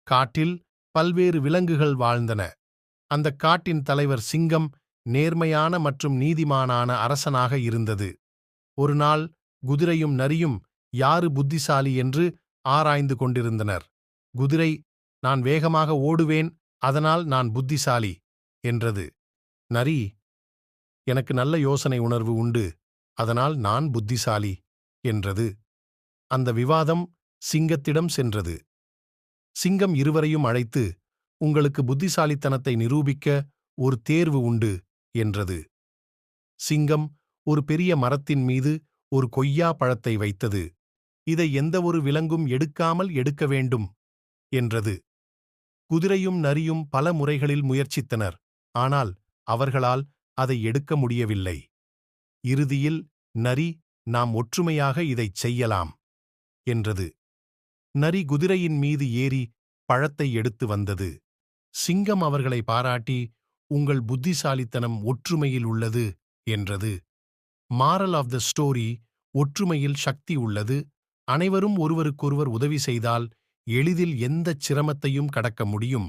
காட்டில் பல்வேறு விலங்குகள் வாழ்ந்தன. அந்தக் காட்டின் தலைவர் சிங்கம் நேர்மையான மற்றும் நீதிமானான அரசனாக இருந்தது. ஒருநாள் குதிரையும் நரியும் யாரு புத்திசாலி என்று ஆராய்ந்து கொண்டிருந்தனர். குதிரை, நான் வேகமாக ஓடுவேன், அதனால் நான் புத்திசாலி என்றது. நரி, எனக்கு நல்ல யோசனை உணர்வு உண்டு, அதனால் நான் புத்திசாலி என்றது. அந்த விவாதம் சிங்கத்திடம் சென்றது. சிங்கம் இருவரையும் அழைத்து, உங்களுக்கு புத்திசாலித்தனத்தை நிரூபிக்க ஒரு தேர்வு உண்டு என்றது. சிங்கம் ஒரு பெரிய மரத்தின் மீது ஒரு கொய்யா பழத்தை வைத்தது. இதை எந்தவொரு விலங்கும் எடுக்காமல் எடுக்க வேண்டும் என்றது. குதிரையும் நரியும் பல முறைகளில் முயற்சித்தனர், ஆனால் அவர்களால் அதை எடுக்க முடியவில்லை. இறுதியில் நரி, நாம் ஒற்றுமையாக இதைச் செய்யலாம் என்றது. நரி குதிரையின் மீது ஏறி பழத்தை எடுத்து வந்தது. சிங்கம் அவர்களை பாராட்டி, உங்கள் புத்திசாலித்தனம் ஒற்றுமையில் உள்ளது என்றது. மாரல் ஆஃப் த ஸ்டோரி: ஒற்றுமையில் சக்தி உள்ளது. அனைவரும் ஒருவருக்கொருவர் உதவி செய்தால் எளிதில் எந்தச் சிரமத்தையும் கடக்க முடியும்.